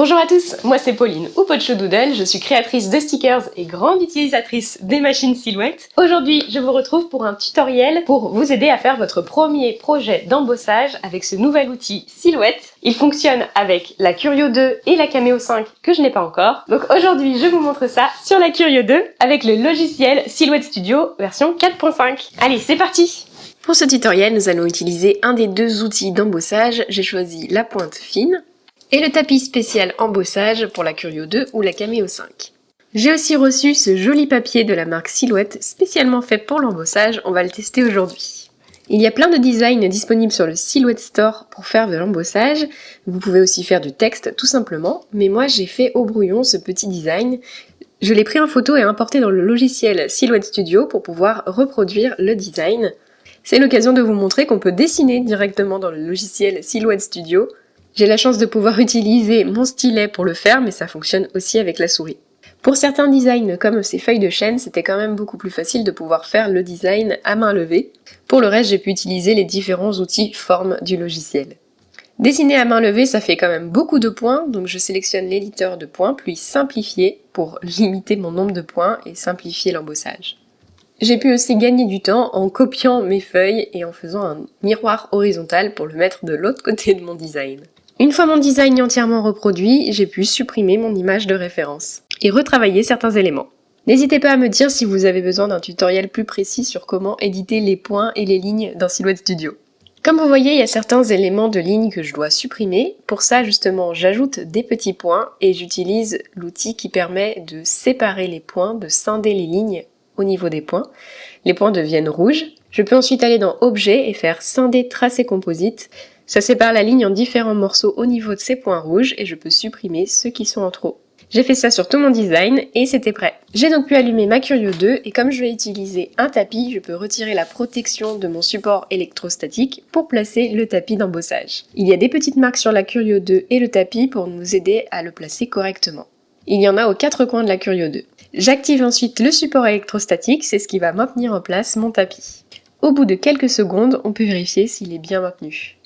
Bonjour à tous, moi c'est Pauline ou Pocho Doodle, je suis créatrice de stickers et grande utilisatrice des machines Silhouette. Aujourd'hui, je vous retrouve pour un tutoriel pour vous aider à faire votre premier projet d'embossage avec ce nouvel outil Silhouette. Il fonctionne avec la Curio 2 et la Cameo 5 que je n'ai pas encore. Donc aujourd'hui, je vous montre ça sur la Curio 2 avec le logiciel Silhouette Studio version 4.5. Allez, c'est parti! Pour ce tutoriel, nous allons utiliser un des deux outils d'embossage. J'ai choisi la pointe fine et le tapis spécial embossage pour la Curio 2 ou la Cameo 5. J'ai aussi reçu ce joli papier de la marque Silhouette spécialement fait pour l'embossage, on va le tester aujourd'hui. Il y a plein de designs disponibles sur le Silhouette Store pour faire de l'embossage. Vous pouvez aussi faire du texte tout simplement, mais moi j'ai fait au brouillon ce petit design. Je l'ai pris en photo et importé dans le logiciel Silhouette Studio pour pouvoir reproduire le design. C'est l'occasion de vous montrer qu'on peut dessiner directement dans le logiciel Silhouette Studio. J'ai la chance de pouvoir utiliser mon stylet pour le faire, mais ça fonctionne aussi avec la souris. Pour certains designs comme ces feuilles de chêne, c'était quand même beaucoup plus facile de pouvoir faire le design à main levée. Pour le reste, j'ai pu utiliser les différents outils formes du logiciel. Dessiner à main levée, ça fait quand même beaucoup de points, donc je sélectionne l'éditeur de points, puis simplifier pour limiter mon nombre de points et simplifier l'embossage. J'ai pu aussi gagner du temps en copiant mes feuilles et en faisant un miroir horizontal pour le mettre de l'autre côté de mon design. Une fois mon design entièrement reproduit, j'ai pu supprimer mon image de référence et retravailler certains éléments. N'hésitez pas à me dire si vous avez besoin d'un tutoriel plus précis sur comment éditer les points et les lignes dans Silhouette Studio. Comme vous voyez, il y a certains éléments de ligne que je dois supprimer. Pour ça, justement, j'ajoute des petits points et j'utilise l'outil qui permet de séparer les points, de scinder les lignes au niveau des points. Les points deviennent rouges. Je peux ensuite aller dans Objet et faire scinder tracé composite. Ça sépare la ligne en différents morceaux au niveau de ces points rouges et je peux supprimer ceux qui sont en trop. J'ai fait ça sur tout mon design et c'était prêt. J'ai donc pu allumer ma Curio 2 et comme je vais utiliser un tapis, je peux retirer la protection de mon support électrostatique pour placer le tapis d'embossage. Il y a des petites marques sur la Curio 2 et le tapis pour nous aider à le placer correctement. Il y en a aux quatre coins de la Curio 2. J'active ensuite le support électrostatique, c'est ce qui va maintenir en place mon tapis. Au bout de quelques secondes, on peut vérifier s'il est bien maintenu.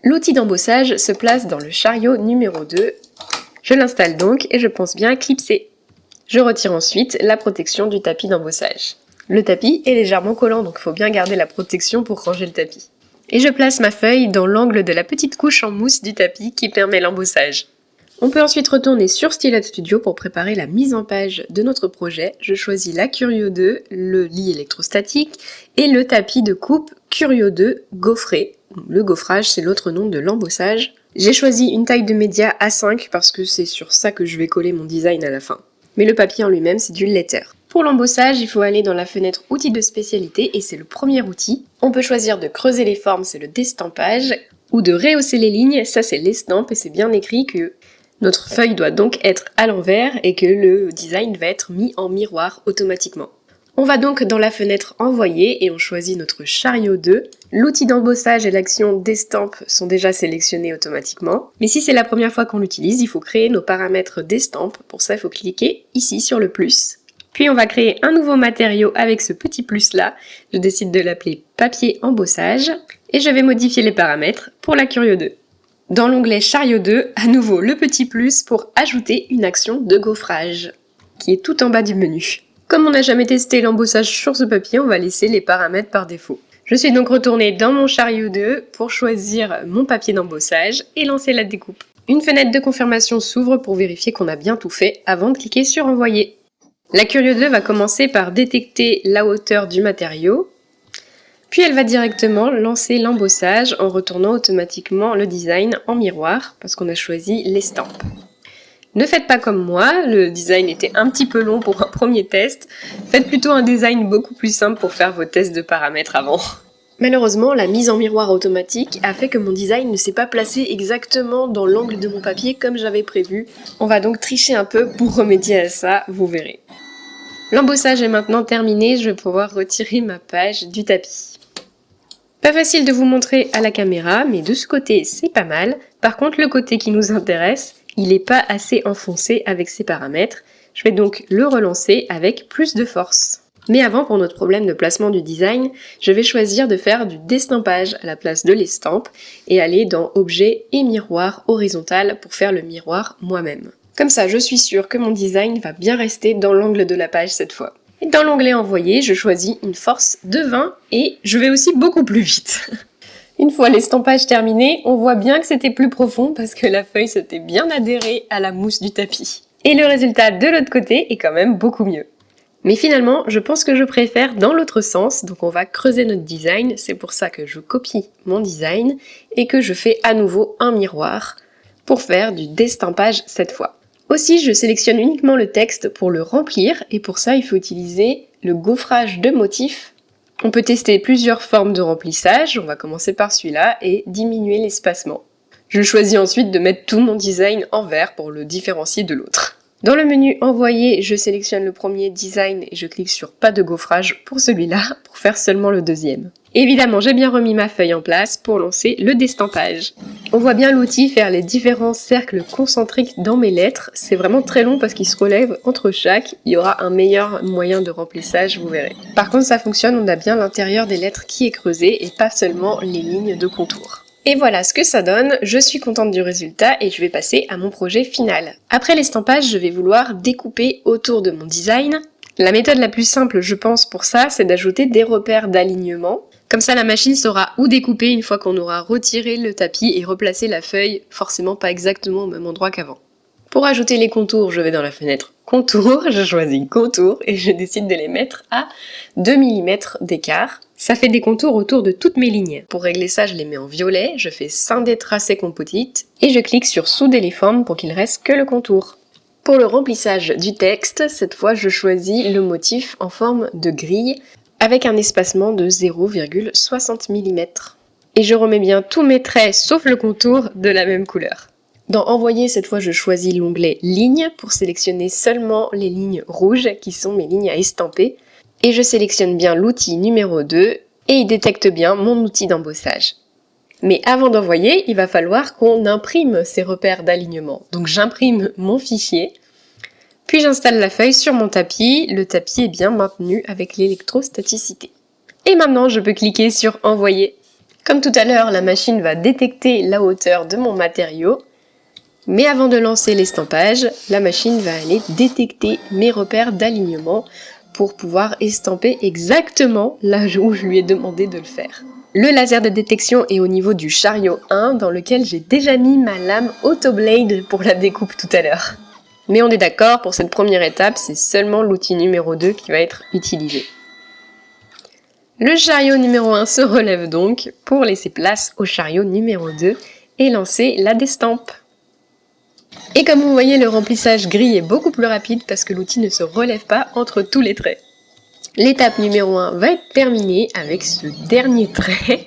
L'outil d'embossage se place dans le chariot numéro 2. Je l'installe donc et je pense bien clipser. Je retire ensuite la protection du tapis d'embossage. Le tapis est légèrement collant donc il faut bien garder la protection pour ranger le tapis. Et je place ma feuille dans l'angle de la petite couche en mousse du tapis qui permet l'embossage. On peut ensuite retourner sur Silhouette Studio pour préparer la mise en page de notre projet. Je choisis la Curio 2, le lit électrostatique et le tapis de coupe Curio 2 gaufré. Le gaufrage, c'est l'autre nom de l'embossage. J'ai choisi une taille de média A5 parce que c'est sur ça que je vais coller mon design à la fin. Mais le papier en lui-même, c'est du letter. Pour l'embossage, il faut aller dans la fenêtre outils de spécialité et c'est le premier outil. On peut choisir de creuser les formes, c'est le destampage, ou de rehausser les lignes, ça c'est l'estampe et c'est bien écrit que notre feuille doit donc être à l'envers et que le design va être mis en miroir automatiquement. On va donc dans la fenêtre Envoyer et on choisit notre chariot 2. L'outil d'embossage et l'action d'estampe sont déjà sélectionnés automatiquement. Mais si c'est la première fois qu'on l'utilise, il faut créer nos paramètres d'estampe. Pour ça, il faut cliquer ici sur le plus. Puis on va créer un nouveau matériau avec ce petit plus là. Je décide de l'appeler papier embossage et je vais modifier les paramètres pour la Curio 2. Dans l'onglet chariot 2, à nouveau le petit plus pour ajouter une action de gaufrage qui est tout en bas du menu. Comme on n'a jamais testé l'embossage sur ce papier, on va laisser les paramètres par défaut. Je suis donc retournée dans mon chariot 2 pour choisir mon papier d'embossage et lancer la découpe. Une fenêtre de confirmation s'ouvre pour vérifier qu'on a bien tout fait avant de cliquer sur Envoyer. La Curio 2 va commencer par détecter la hauteur du matériau, puis elle va directement lancer l'embossage en retournant automatiquement le design en miroir parce qu'on a choisi l'estampe. Ne faites pas comme moi, le design était un petit peu long pour un premier test. Faites plutôt un design beaucoup plus simple pour faire vos tests de paramètres avant. Malheureusement, la mise en miroir automatique a fait que mon design ne s'est pas placé exactement dans l'angle de mon papier comme j'avais prévu. On va donc tricher un peu pour remédier à ça, vous verrez. L'embossage est maintenant terminé, je vais pouvoir retirer ma page du tapis. Pas facile de vous montrer à la caméra, mais de ce côté c'est pas mal. Par contre, le côté qui nous intéresse, il n'est pas assez enfoncé avec ses paramètres. Je vais donc le relancer avec plus de force. Mais avant, pour notre problème de placement du design, je vais choisir de faire du destampage à la place de l'estampe et aller dans Objets et Miroir horizontal pour faire le miroir moi-même. Comme ça, je suis sûre que mon design va bien rester dans l'angle de la page cette fois. Et dans l'onglet Envoyer, je choisis une force de 20 et je vais aussi beaucoup plus vite. Une fois l'estampage terminé, on voit bien que c'était plus profond parce que la feuille s'était bien adhérée à la mousse du tapis. Et le résultat de l'autre côté est quand même beaucoup mieux. Mais finalement, je pense que je préfère dans l'autre sens, donc on va creuser notre design, c'est pour ça que je copie mon design et que je fais à nouveau un miroir pour faire du destampage cette fois. Aussi, je sélectionne uniquement le texte pour le remplir et pour ça, il faut utiliser le gaufrage de motifs. On peut tester plusieurs formes de remplissage, on va commencer par celui-là et diminuer l'espacement. Je choisis ensuite de mettre tout mon design en vert pour le différencier de l'autre. Dans le menu Envoyer, je sélectionne le premier design et je clique sur Pas de gaufrage pour celui-là, pour faire seulement le deuxième. Évidemment, j'ai bien remis ma feuille en place pour lancer le destampage. On voit bien l'outil faire les différents cercles concentriques dans mes lettres. C'est vraiment très long parce qu'il se relève entre chaque. Il y aura un meilleur moyen de remplissage, vous verrez. Par contre, ça fonctionne, on a bien l'intérieur des lettres qui est creusé et pas seulement les lignes de contour. Et voilà ce que ça donne, je suis contente du résultat et je vais passer à mon projet final. Après l'estampage, je vais vouloir découper autour de mon design. La méthode la plus simple, je pense, pour ça, c'est d'ajouter des repères d'alignement. Comme ça, la machine saura où découper une fois qu'on aura retiré le tapis et replacé la feuille, forcément pas exactement au même endroit qu'avant. Pour ajouter les contours, je vais dans la fenêtre Contour, je choisis Contour et je décide de les mettre à 2 mm d'écart. Ça fait des contours autour de toutes mes lignes. Pour régler ça, je les mets en violet, je fais scinder tracé composite et je clique sur Souder les formes pour qu'il reste que le contour. Pour le remplissage du texte, cette fois je choisis le motif en forme de grille avec un espacement de 0,60 mm. Et je remets bien tous mes traits sauf le contour de la même couleur. Dans Envoyer, cette fois, je choisis l'onglet Lignes pour sélectionner seulement les lignes rouges qui sont mes lignes à estamper. Et je sélectionne bien l'outil numéro 2 et il détecte bien mon outil d'embossage. Mais avant d'envoyer, il va falloir qu'on imprime ces repères d'alignement. Donc j'imprime mon fichier, puis j'installe la feuille sur mon tapis. Le tapis est bien maintenu avec l'électrostaticité. Et maintenant, je peux cliquer sur Envoyer. Comme tout à l'heure, la machine va détecter la hauteur de mon matériau. Mais avant de lancer l'estampage, la machine va aller détecter mes repères d'alignement pour pouvoir estamper exactement là où je lui ai demandé de le faire. Le laser de détection est au niveau du chariot 1 dans lequel j'ai déjà mis ma lame Autoblade pour la découpe tout à l'heure. Mais on est d'accord, pour cette première étape, c'est seulement l'outil numéro 2 qui va être utilisé. Le chariot numéro 1 se relève donc pour laisser place au chariot numéro 2 et lancer la destampe. Et comme vous voyez, le remplissage gris est beaucoup plus rapide parce que l'outil ne se relève pas entre tous les traits. L'étape numéro 1 va être terminée avec ce dernier trait.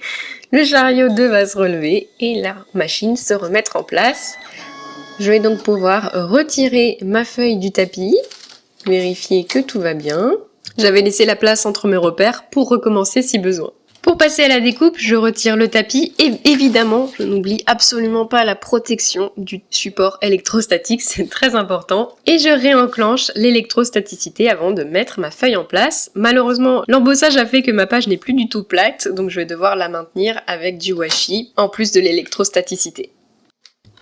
Le chariot 2 va se relever et la machine se remettre en place. Je vais donc pouvoir retirer ma feuille du tapis, vérifier que tout va bien. J'avais laissé la place entre mes repères pour recommencer si besoin. Pour passer à la découpe, je retire le tapis et évidemment, je n'oublie absolument pas la protection du support électrostatique, c'est très important. Et je réenclenche l'électrostaticité avant de mettre ma feuille en place. Malheureusement, l'embossage a fait que ma page n'est plus du tout plate, donc je vais devoir la maintenir avec du washi, en plus de l'électrostaticité.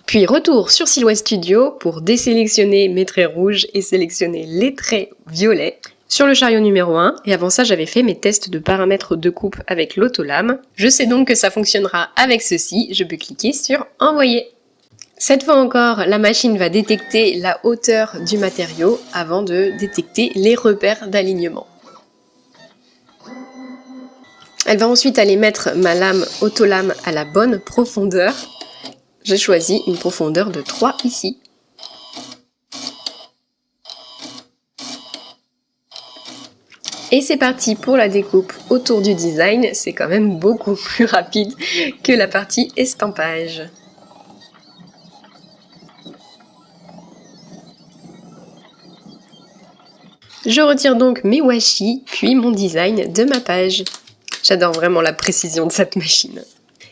Puis retour sur Silhouette Studio pour désélectionner mes traits rouges et sélectionner les traits violets sur le chariot numéro 1, et avant ça j'avais fait mes tests de paramètres de coupe avec l'autolame. Je sais donc que ça fonctionnera avec ceci, je peux cliquer sur Envoyer. Cette fois encore, la machine va détecter la hauteur du matériau avant de détecter les repères d'alignement. Elle va ensuite aller mettre ma lame autolame à la bonne profondeur. J'ai choisi une profondeur de 3 ici. Et c'est parti pour la découpe autour du design, c'est quand même beaucoup plus rapide que la partie estampage. Je retire donc mes washi, puis mon design de ma page. J'adore vraiment la précision de cette machine.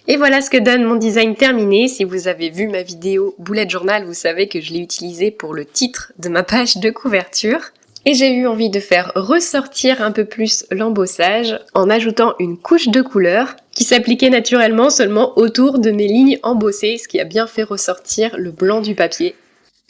Et voilà ce que donne mon design terminé. Si vous avez vu ma vidéo bullet journal, vous savez que je l'ai utilisé pour le titre de ma page de couverture. Et j'ai eu envie de faire ressortir un peu plus l'embossage en ajoutant une couche de couleur qui s'appliquait naturellement seulement autour de mes lignes embossées, ce qui a bien fait ressortir le blanc du papier.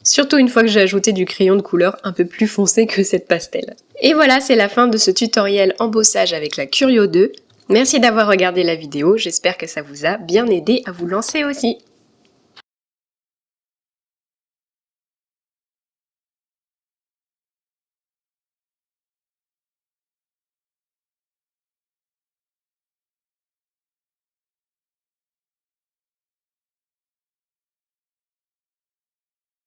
Surtout une fois que j'ai ajouté du crayon de couleur un peu plus foncé que cette pastel. Et voilà, c'est la fin de ce tutoriel embossage avec la Curio 2. Merci d'avoir regardé la vidéo, j'espère que ça vous a bien aidé à vous lancer aussi.